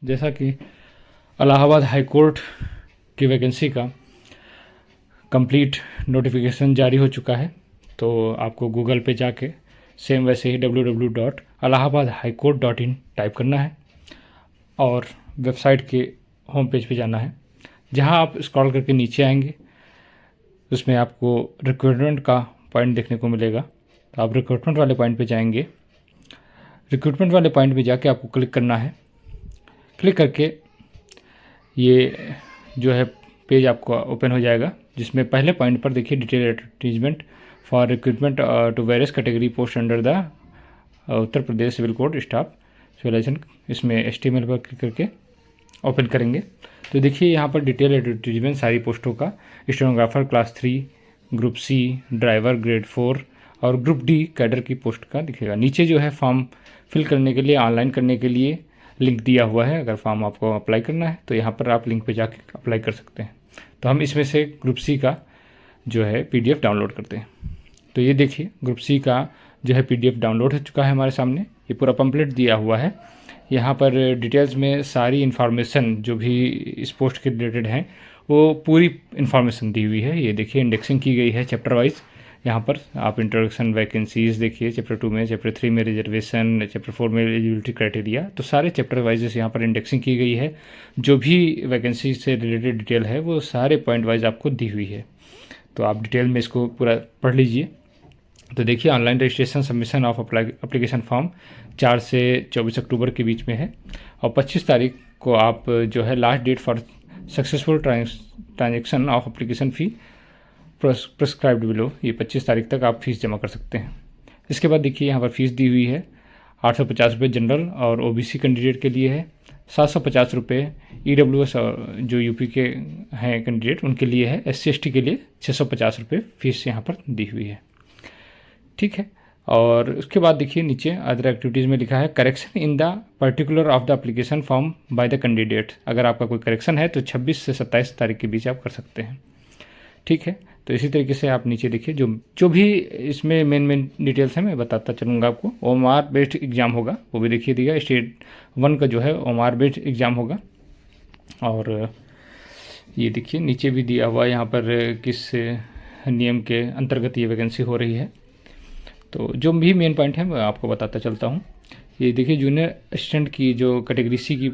जैसा कि Allahabad high court की वैकेंसी का कंप्लीट नोटिफिकेशन जारी हो चुका है, तो आपको गूगल पे जाके सेम वैसे ही www.allahabadhighcourt.in टाइप करना है और वेबसाइट के होम पेज पे जाना है। जहां आप स्क्रॉल करके नीचे आएंगे उसमें आपको रिक्रूटमेंट का पॉइंट देखने को मिलेगा, तो आप रिक्रूटमेंट वाले पॉइंट पे जाएंगे। रिक्रूटमेंट वाले पॉइंट पे जाके आपको क्लिक करना है। क्लिक करके ये जो है पेज आपको ओपन हो जाएगा, जिसमें पहले पॉइंट पर देखिए detail advertisement for recruitment to various category post under the Uttar Pradesh civil code staff civilization. इसमें HTML पर क्लिक करके ओपन करेंगे तो देखिए यहाँ पर डिटेल एडवर्टीजमेंट सारी पोस्टों का, stenographer class 3, group C, driver grade 4 और ग्रुप D कैडर की पोस्ट का दिखेगा। नीचे जो है फॉर्म फिल करने के लिए, ऑनलाइन करने के लिए लिंक दिया हुआ है। अगर फॉर्म आपको अप्लाई करना है तो यहाँ पर आप लिंक पे जाके अप्लाई कर सकते हैं। तो हम इसमें से ग्रुप C का जो है PDF डाउनलोड करते हैं। तो ये देखिए ग्रुप C का जो है PDF डाउनलोड हो चुका है हमारे सामने। ये पूरा पम्पलेट दिया हुआ है। यहाँ पर डिटेल्स में सारी इन्फॉर्मेशन जो भी इस पोस्ट के रिलेटेड हैं वो पूरी इन्फॉर्मेशन दी हुई है। ये देखिए इंडेक्सिंग की गई है चैप्टर वाइज। यहाँ पर आप इंट्रोडक्शन वैकेंसीज देखिए, चैप्टर 2 में, चैप्टर 3 में रिजर्वेशन, चैप्टर 4 में एलिजिबिलिटी क्राइटेरिया, तो सारे चैप्टर वाइज यहाँ पर इंडेक्सिंग की गई है। जो भी वैकेंसी से रिलेटेड डिटेल है वो सारे पॉइंट वाइज आपको दी हुई है। तो आप डिटेल में इसको पूरा पढ़ लीजिए। तो देखिए online registration submission of application form 4 से 24 अक्टूबर के बीच में है और 25 तारीख को आप जो है last date for successful transaction of application fee prescribed below, ये 25 तारीख तक आप फीस जमा कर सकते हैं। इसके बाद देखिए यहाँ पर फीस दी हुई है 850 रुपये जनरल और OBC कैंडिडेट के लिए है, 750 रुपये EWS और जो UP के हैं कैंडिडेट उनके लिए है, SC/ST के लिए 650 रुपये फीस यहाँ पर दी हुई है। ठीक है, और उसके बाद देखिए नीचे अदर एक्टिविटीज़ में लिखा है correction in the particular of the application form by the candidate. अगर आपका कोई करेक्शन है तो 26 से 27 तारीख के बीच आप कर सकते हैं। ठीक है, तो इसी तरीके से आप नीचे देखिए जो भी इसमें मेन डिटेल्स हैं मैं बताता चलूँगा आपको। OMR बेस्ड एग्ज़ाम होगा, वो भी देखिए दिया, स्टेट 1 का जो है OMR बेस्ड एग्ज़ाम होगा। और ये देखिए नीचे भी दिया हुआ यहाँ पर किस नियम के अंतर्गत ये वैकेंसी हो रही है। तो जो भी मेन पॉइंट है मैं आपको बताता चलता हूँ। ये देखिए जूनियर असिस्टेंट की जो कैटेगरी C की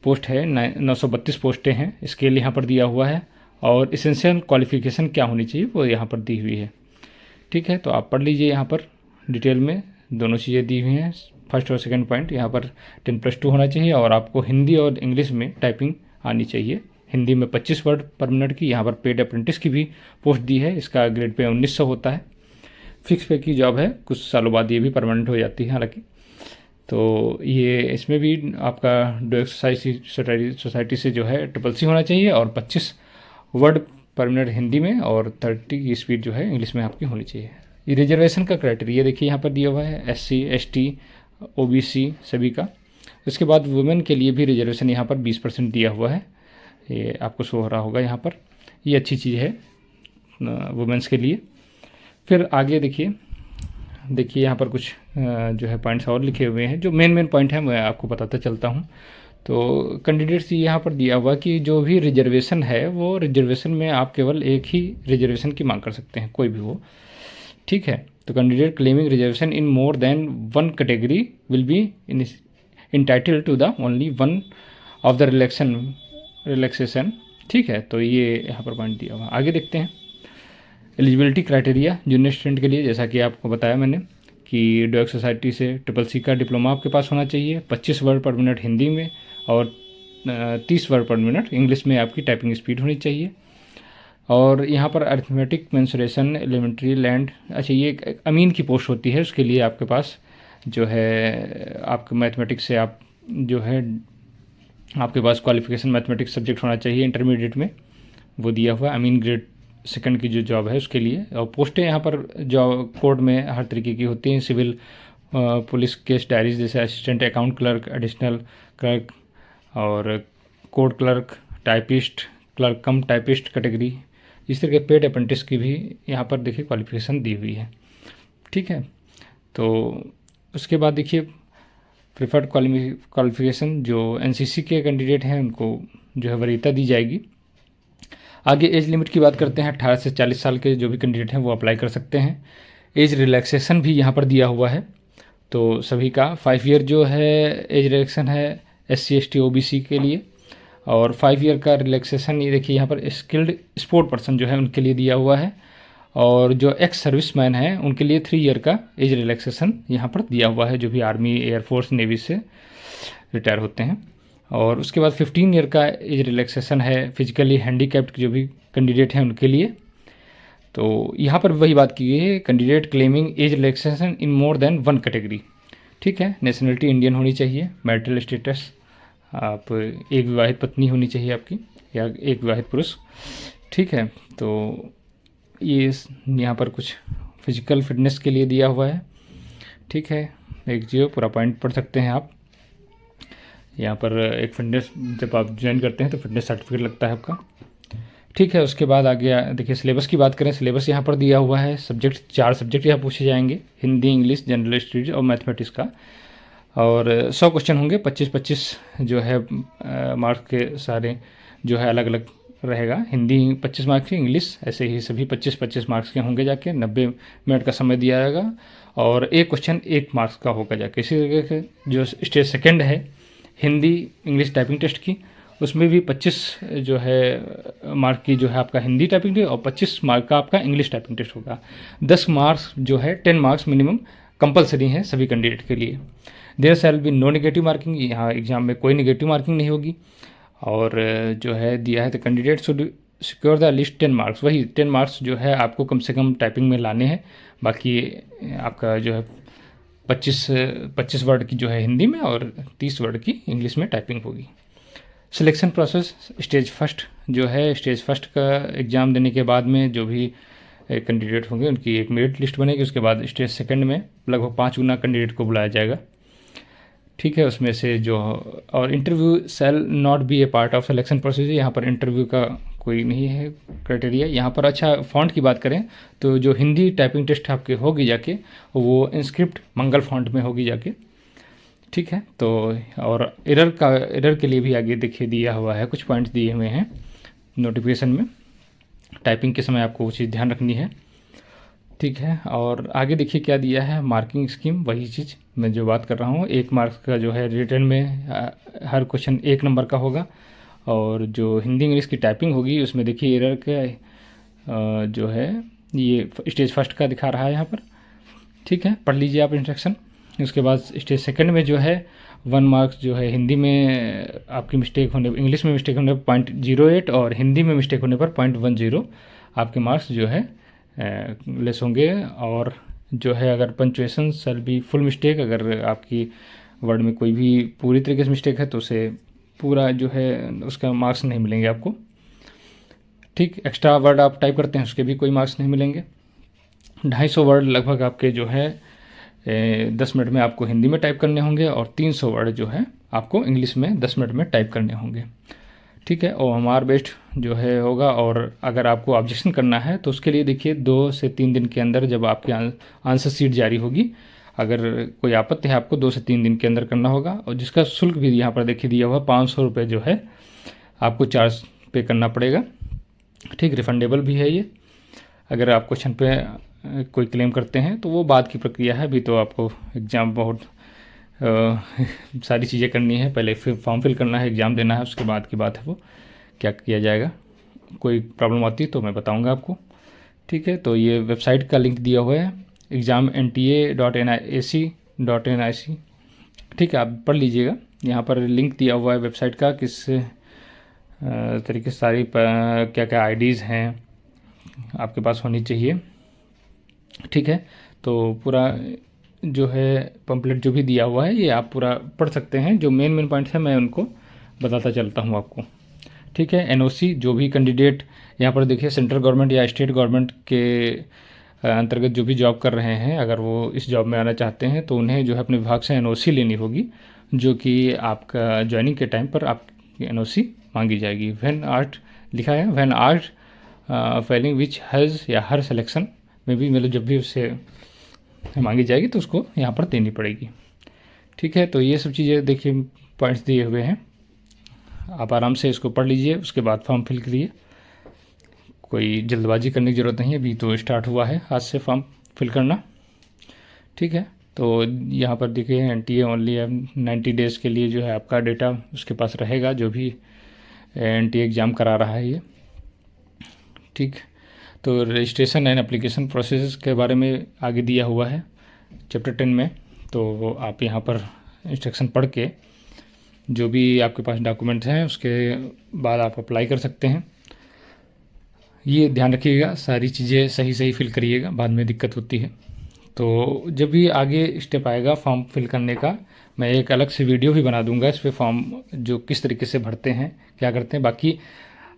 पोस्ट है 932 पोस्टें हैं, स्केल यहाँ पर दिया हुआ है और इसेंशियल क्वालिफिकेशन क्या होनी चाहिए वो यहाँ पर दी हुई है। ठीक है, तो आप पढ़ लीजिए, यहाँ पर डिटेल में दोनों चीज़ें दी हुई हैं। फर्स्ट और सेकंड पॉइंट यहाँ पर 10+2 होना चाहिए और आपको हिंदी और इंग्लिश में टाइपिंग आनी चाहिए। हिंदी में 25 वर्ड पर मिनट की। यहाँ पर पेड अप्रेंटिस की भी पोस्ट दी है, इसका ग्रेड पे 1900 होता है। फिक्स पे की जॉब है, कुछ सालों बाद ये भी परमानेंट हो जाती है हालांकि। तो ये इसमें भी आपका डुएक्स सोसाइटी से जो है CCC होना चाहिए और 25 वर्ड पर मिनट हिंदी में और 30 की स्पीड जो है इंग्लिश में आपकी होनी चाहिए। ये रिजर्वेशन का क्राइटेरिया देखिए यहाँ पर दिया हुआ है, SC/ST OBC सभी का। उसके बाद वुमेन के लिए भी रिजर्वेशन यहाँ पर 20% दिया हुआ है, ये आपको शो हो रहा होगा यहाँ पर। ये अच्छी चीज़ है वुमेंस के लिए। फिर आगे देखिए यहाँ पर कुछ जो है पॉइंट्स और लिखे हुए हैं। जो मेन पॉइंट है मैं आपको बताता चलता हूँ। तो कैंडिडेट्स यहाँ पर दिया हुआ कि जो भी रिजर्वेशन है वो रिजर्वेशन में आप केवल एक ही रिजर्वेशन की मांग कर सकते हैं, कोई भी हो। ठीक है, तो candidate claiming reservation in more than 1 category will be entitled to the only 1 of the relaxation. ठीक है, तो ये यहाँ पर पॉइंट दिया हुआ। आगे देखते हैं एलिजिबिलिटी क्राइटेरिया जूनियर स्टूडेंट के लिए। जैसा कि आपको बताया मैंने कि डुएक्स सोसाइटी से CCC का डिप्लोमा आपके पास होना चाहिए, 25 वर्ड पर मिनट हिंदी में और 30 वर्ड पर मिनट इंग्लिश में आपकी टाइपिंग स्पीड होनी चाहिए। और यहाँ पर अरिथमेटिक मेंसुरेशन एलिमेंट्री लैंड, अच्छा ये एक अमीन की पोस्ट होती है, उसके लिए आपके पास जो है आपके मैथमेटिक्स से आप जो है आपके पास क्वालिफिकेशन मैथमेटिक्स सब्जेक्ट होना चाहिए इंटरमीडिएट में, वो दिया हुआ है। अमीन ग्रेड 2 की जो जॉब है उसके लिए। और पोस्टें यहाँ पर जो कोर्ट में हर तरीके की होती हैं, सिविल पुलिस केस डायरीज जैसे assistant account clerk, additional clerk और court clerk, typist, clerk cum typist category, इस तरह के पेड अप्रेंटिस की भी यहाँ पर देखिए क्वालिफिकेशन दी हुई है। ठीक है, तो उसके बाद देखिए प्रेफर्ड क्वालिफिकेशन जो एनसीसी के कैंडिडेट हैं उनको जो है वरीयता दी जाएगी। आगे एज लिमिट की बात करते हैं, 18 से 40 साल के जो भी कैंडिडेट हैं वो अप्लाई कर सकते हैं। एज रिलैक्सेशन भी यहाँ पर दिया हुआ है, तो सभी का 5 ईयर जो है एज रिलैक्सेशन है SC ST OBC के लिए, और 5 ईयर का रिलैक्सेशन ये देखिए यहाँ पर स्किल्ड स्पोर्ट पर्सन जो है उनके लिए दिया हुआ है, और जो एक्स सर्विसमैन हैं उनके लिए 3 ईयर का एज रिलैक्सेशन यहाँ पर दिया हुआ है, जो भी आर्मी, एयरफोर्स, नेवी से रिटायर होते हैं। और उसके बाद 15 ईयर का एज रिलैक्सेशन है फिजिकली हैंडीकैप्ड जो भी कैंडिडेट हैं उनके लिए। तो यहाँ पर वही बात की गई है, कैंडिडेट क्लेमिंग एज रिलैक्सेशन इन मोर देन 1 कैटेगरी। ठीक है, नेशनलिटी इंडियन होनी चाहिए, मैरिटल स्टेटस आप एक विवाहित पत्नी होनी चाहिए आपकी, या एक विवाहित पुरुष। ठीक है, तो ये यहाँ पर कुछ फिजिकल फिटनेस के लिए दिया हुआ है। ठीक है, एक जो पूरा पॉइंट पढ़ सकते हैं आप। यहाँ पर एक फिटनेस जब आप ज्वाइन करते हैं तो फिटनेस सर्टिफिकेट लगता है आपका। ठीक है, उसके बाद आगे देखिए सिलेबस की बात करें, सिलेबस यहाँ पर दिया हुआ है। सब्जेक्ट 4 सब्जेक्ट यहाँ पूछे जाएंगे, हिंदी, इंग्लिश, जनरल स्टडीज और मैथमेटिक्स का, और 100 क्वेश्चन होंगे। 25-25 जो है मार्क्स के सारे जो है अलग अलग रहेगा। हिंदी 25 मार्क्स की, इंग्लिश ऐसे ही सभी 25-25 मार्क्स के होंगे जाके। 90 मिनट का समय दिया जाएगा, और एक क्वेश्चन 1 मार्क्स का होगा जाके। इसी तरीके से जो स्टेज सेकंड है हिंदी इंग्लिश टाइपिंग टेस्ट की, उसमें भी 25 जो है मार्क की जो है आपका हिंदी टाइपिंग टेस्ट, और 25 मार्क का आपका इंग्लिश टाइपिंग टेस्ट होगा। 10 मार्क्स जो है 10 मार्क्स मिनिमम कंपलसरी हैं सभी कैंडिडेट के लिए। There shall be no negative marking, यहाँ एग्जाम में कोई नेगेटिव मार्किंग नहीं होगी। और जो है दिया है तो candidate should secure the list 10 marks, वही 10 मार्क्स जो है आपको कम से कम टाइपिंग में लाने हैं। बाकी आपका जो है 25 वर्ड की जो है हिंदी में और 30 वर्ड की इंग्लिश में टाइपिंग होगी। सिलेक्शन प्रोसेस, स्टेज फर्स्ट जो है, स्टेज फर्स्ट का एग्ज़ाम देने के बाद में जो भी कैंडिडेट होंगे उनकी एक मेरिट लिस्ट बनेगी। उसके बाद स्टेज सेकंड में लगभग 5 गुना कैंडिडेट को बुलाया जाएगा। ठीक है, उसमें से जो, और interview shall not be a part of selection procedure, यहाँ पर इंटरव्यू का कोई नहीं है क्राइटेरिया यहाँ पर। अच्छा, फॉन्ट की बात करें तो जो हिंदी टाइपिंग टेस्ट आपके होगी जाके वो इंस्क्रिप्ट मंगल फॉन्ट में होगी जाके। ठीक है, तो और एरर के लिए भी आगे देखिए दिया हुआ है, कुछ पॉइंट्स दिए हुए हैं नोटिफिकेशन में। टाइपिंग के समय आपको वो चीज़ ध्यान रखनी है। ठीक है, और आगे देखिए क्या दिया है, मार्किंग स्कीम, वही चीज़ मैं जो बात कर रहा हूँ। 1 मार्क्स का जो है रिटर्न में हर क्वेश्चन 1 नंबर का होगा, और जो हिंदी इंग्लिश की टाइपिंग होगी उसमें देखिए एरर का जो है ये स्टेज फर्स्ट का दिखा रहा है यहाँ पर। ठीक है, पढ़ लीजिए आप इंस्ट्रक्शन। उसके बाद स्टेज सेकंड में जो है 1 मार्क्स जो है हिंदी में आपकी मिस्टेक होने, इंग्लिश में मिस्टेक होने पर 0.08 और हिंदी में मिस्टेक होने पर 0.10 आपके मार्क्स जो है लेस होंगे। और जो है अगर punctuation shall be full mistake, अगर आपकी वर्ड में कोई भी पूरी तरीके से मिस्टेक है तो उसे पूरा जो है उसका मार्क्स नहीं मिलेंगे आपको। ठीक, एक्स्ट्रा वर्ड आप टाइप करते हैं उसके भी कोई मार्क्स नहीं मिलेंगे। 250 वर्ड लगभग आपके जो है 10 मिनट में आपको हिंदी में टाइप करने होंगे, और 300 वर्ड जो है आपको इंग्लिश में 10 मिनट में टाइप करने होंगे। ठीक है, और हमारा बेस्ट जो है होगा। और अगर आपको ऑब्जेक्शन करना है तो उसके लिए देखिए 2 से 3 दिन के अंदर जब आपकी आंसर शीट जारी होगी, अगर कोई आपत्ति है आपको 2 से 3 दिन के अंदर करना होगा। और जिसका शुल्क भी यहाँ पर देखिए दिया हुआ 500 रुपये जो है आपको चार्ज पे करना पड़ेगा। ठीक, रिफंडेबल भी है ये। अगर आप क्वेश्चन पे कोई क्लेम करते हैं तो वो बाद की प्रक्रिया है, अभी तो आपको एग्ज़ाम बहुत सारी चीज़ें करनी है। पहले फिर फॉर्म फिल करना है, एग्ज़ाम देना है, उसके बाद की बात है वो क्या किया जाएगा। कोई प्रॉब्लम आती तो मैं बताऊंगा आपको। ठीक है, तो ये वेबसाइट का लिंक दिया हुआ है exam.nta.ac.nic। ठीक है, आप पढ़ लीजिएगा, यहाँ पर लिंक दिया हुआ है वेबसाइट का, किस तरीके से सारी क्या क्या आईडीज़ हैं आपके पास होनी चाहिए। ठीक है, तो पूरा जो है पम्पलेट जो भी दिया हुआ है ये आप पूरा पढ़ सकते हैं। जो मेन पॉइंट्स हैं मैं उनको बताता चलता हूँ आपको। ठीक है, एनओसी जो भी कैंडिडेट यहाँ पर देखिए सेंट्रल गवर्नमेंट या स्टेट गवर्नमेंट के अंतर्गत जो भी जॉब कर रहे हैं, अगर वो इस जॉब में आना चाहते हैं तो उन्हें जो है अपने विभाग से एनओसी लेनी होगी, जो कि आपका ज्वाइनिंग के टाइम पर आपकी एनओसी मांगी जाएगी। व्हेन आर्ट लिखा है, when art filing which has या हर सिलेक्शन में भी मतलब जब भी उससे मांगी जाएगी तो उसको यहाँ पर देनी पड़ेगी। ठीक है, तो ये सब चीज़ें देखिए पॉइंट्स दिए हुए हैं, आप आराम से इसको पढ़ लीजिए, उसके बाद फॉर्म फिल करिए। कोई जल्दबाजी करने की ज़रूरत नहीं है, अभी तो स्टार्ट हुआ है आज से फॉर्म फिल करना। ठीक है, तो यहाँ पर देखिए NTA ओनली 90 डेज़ के लिए जो है आपका डेटा उसके पास रहेगा, जो भी NTA एग्ज़ाम करा रहा है ये। ठीक, तो रजिस्ट्रेशन एंड एप्लीकेशन प्रोसेस के बारे में आगे दिया हुआ है चैप्टर 10 में। तो आप यहाँ पर इंस्ट्रक्शन पढ़ के जो भी आपके पास डॉक्यूमेंट्स हैं उसके बाद आप अप्लाई कर सकते हैं। ये ध्यान रखिएगा, सारी चीज़ें सही सही फिल करिएगा, बाद में दिक्कत होती है। तो जब भी आगे स्टेप आएगा फॉर्म फिल करने का, मैं एक अलग से वीडियो भी बना दूंगा इस पर, फॉर्म जो किस तरीके से भरते हैं, क्या करते हैं। बाकी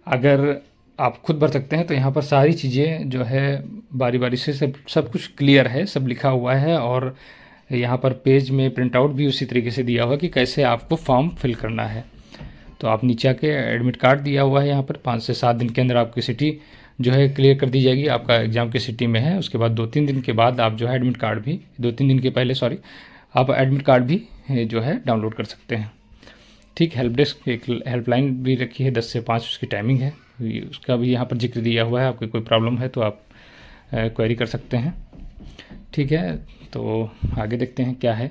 अगर आप खुद भर सकते हैं तो यहाँ पर सारी चीज़ें जो है बारी बारी से सब कुछ क्लियर है, सब लिखा हुआ है। और यहाँ पर पेज में प्रिंट आउट भी उसी तरीके से दिया हुआ कि कैसे आपको फॉर्म फिल करना है। तो आप नीचे आके एडमिट कार्ड दिया हुआ है यहाँ पर, 5 से 7 दिन के अंदर आपकी सिटी जो है क्लियर कर दी जाएगी। आपका एग्ज़ाम की सिटी में है, उसके बाद 2-3 दिन के बाद आप जो है एडमिट कार्ड भी, 2-3 दिन के पहले आप एडमिट कार्ड भी जो है डाउनलोड कर सकते हैं। ठीक, हेल्प डेस्क एक हेल्पलाइन भी रखी है, 10 से 5 उसकी टाइमिंग है, उसका भी यहाँ पर जिक्र दिया हुआ है। आपकी कोई प्रॉब्लम है तो आप क्वेरी कर सकते हैं। ठीक है, तो आगे देखते हैं क्या है।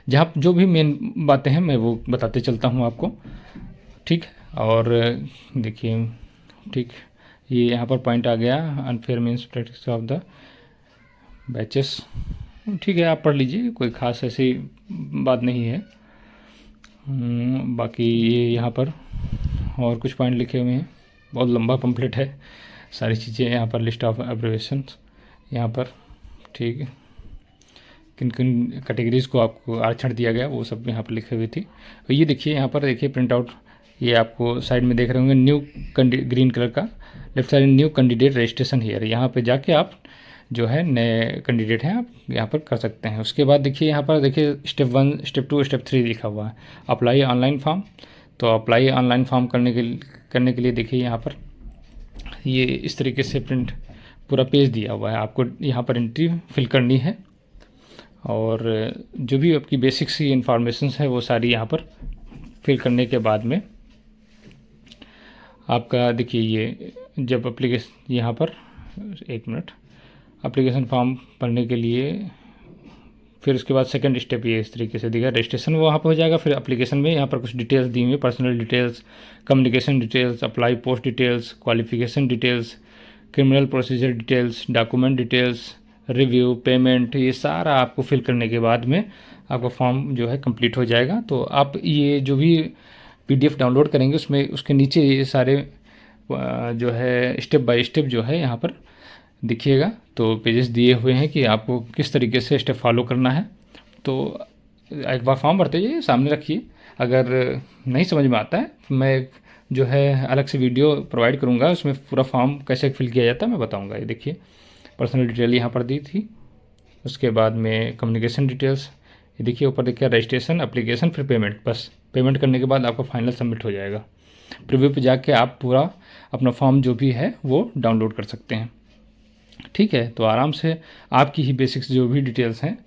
जहाँ जो भी मेन बातें हैं मैं वो बताते चलता हूँ आपको। ठीक, और देखिए, ठीक, ये यहाँ पर पॉइंट आ गया, unfair means practice of the batches. ठीक है, आप पढ़ लीजिए, कोई ख़ास ऐसी बात नहीं है। बाकी ये यहाँ पर और कुछ पॉइंट लिखे हुए हैं, बहुत लंबा पम्फलेट है, सारी चीज़ें यहाँ पर, लिस्ट ऑफ एब्रिविएशंस यहाँ पर। ठीक है, किन किन कैटेगरीज़ को आपको आरक्षण दिया गया वो सब यहाँ पर लिखे हुए थी। और ये देखिए यहाँ पर देखिए प्रिंट आउट, ये आपको साइड में देख रहे होंगे न्यू ग्रीन कलर का, left side new candidate registration here, यहाँ पे जाके आप जो है नए कैंडिडेट हैं आप यहाँ पर कर सकते हैं। उसके बाद देखिए यहाँ पर देखिए स्टेप 1, स्टेप 2, स्टेप 3 लिखा हुआ है, अप्लाई ऑनलाइन फॉर्म। तो अप्लाई ऑनलाइन फॉर्म करने के लिए देखिए यहाँ पर ये इस तरीके से प्रिंट पूरा पेज दिया हुआ है, आपको यहाँ पर एंट्री फिल करनी है। और जो भी आपकी बेसिक सी इंफॉर्मेशन है वो सारी यहाँ पर फिल करने के बाद में आपका देखिए ये जब एप्लीकेशन यहाँ पर, 1 मिनट, एप्लीकेशन फॉर्म भरने के लिए फिर उसके बाद सेकंड स्टेप ये इस तरीके से दिया, रजिस्ट्रेशन वहाँ पर हो जाएगा। फिर एप्लीकेशन में यहाँ पर कुछ डिटेल्स दी हुई, personal details, communication details, apply post details, qualification details, criminal procedure details, document details, review, payment, ये सारा आपको फिल करने के बाद में आपका फॉर्म जो है कंप्लीट हो जाएगा। तो आप ये जो भी PDF डाउनलोड करेंगे उसमें उसके नीचे ये सारे जो है स्टेप बाय स्टेप जो है यहाँ पर देखिएगा, तो पेजेस दिए हुए हैं कि आपको किस तरीके से स्टेप फॉलो करना है। तो एक बार फॉर्म भरते जाइए, सामने रखिए, अगर नहीं समझ में आता है मैं जो है अलग से वीडियो प्रोवाइड करूँगा, उसमें पूरा फॉर्म कैसे फिल किया जाता है मैं बताऊँगा। ये देखिए पर्सनल डिटेल यहाँ पर दी थी, उसके बाद में कम्युनिकेशन डिटेल्स, ये देखिए ऊपर देखिए रजिस्ट्रेशन, एप्लीकेशन, फिर पेमेंट। बस पेमेंट करने के बाद आपका फाइनल सबमिट हो जाएगा। प्रीव्यू पे जाके आप पूरा अपना फॉर्म जो भी है वो डाउनलोड कर सकते हैं। ठीक है, तो आराम से आपकी ही बेसिक्स जो भी डिटेल्स हैं,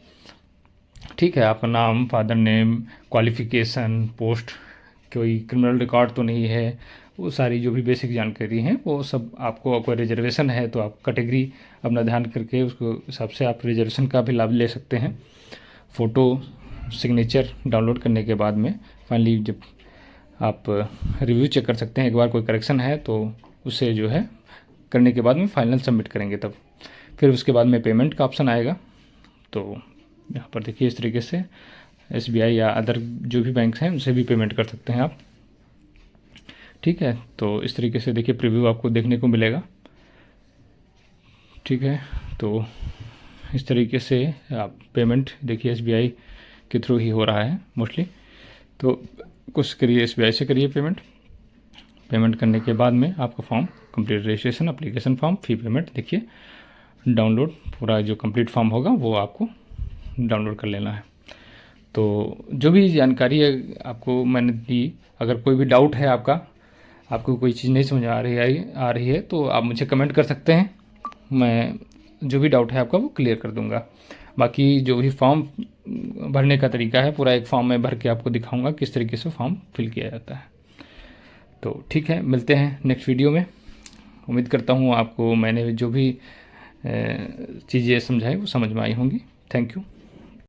ठीक है, आपका नाम, फादर नेम, क्वालिफ़िकेशन, पोस्ट, कोई क्रिमिनल रिकॉर्ड तो नहीं है, वो सारी जो भी बेसिक जानकारी हैं वो सब आपको। कोई रिजर्वेशन है तो आप कैटेगरी अपना ध्यान करके उसको हिसाब से आप रिजर्वेशन का भी लाभ ले सकते हैं। फ़ोटो, सिग्नेचर डाउनलोड करने के बाद में फाइनली जब आप रिव्यू चेक कर सकते हैं, एक बार कोई करेक्शन है तो उसे जो है करने के बाद में फाइनल सबमिट करेंगे तब। फिर उसके बाद में पेमेंट का ऑप्शन आएगा। तो यहाँ पर देखिए इस तरीके से SBI या अदर जो भी बैंक हैं उनसे भी पेमेंट कर सकते हैं आप। ठीक है, तो इस तरीके से देखिए प्रीव्यू आपको देखने को मिलेगा। ठीक है, तो इस तरीके से आप पेमेंट देखिए SBI के थ्रू ही हो रहा है मोस्टली, तो कुछ करिए SBI से करिए पेमेंट करने के बाद में आपका form complete, registration, application form, fee payment, देखिए डाउनलोड, पूरा जो कंप्लीट फॉर्म होगा वो आपको डाउनलोड कर लेना है। तो जो भी जानकारी है आपको मैंने दी, अगर कोई भी डाउट है आपको कोई चीज़ नहीं समझ आ रही है तो आप मुझे कमेंट कर सकते हैं, मैं जो भी डाउट है आपका वो क्लियर कर दूंगा। बाकी जो भी फॉर्म भरने का तरीका है पूरा एक फॉर्म में भर के आपको दिखाऊंगा किस तरीके से फॉर्म फिल किया जाता है। तो ठीक है, मिलते हैं नेक्स्ट वीडियो में। उम्मीद करता हूँ आपको मैंने जो भी चीज़ें समझाई वो समझ में आई होंगी। Thank you.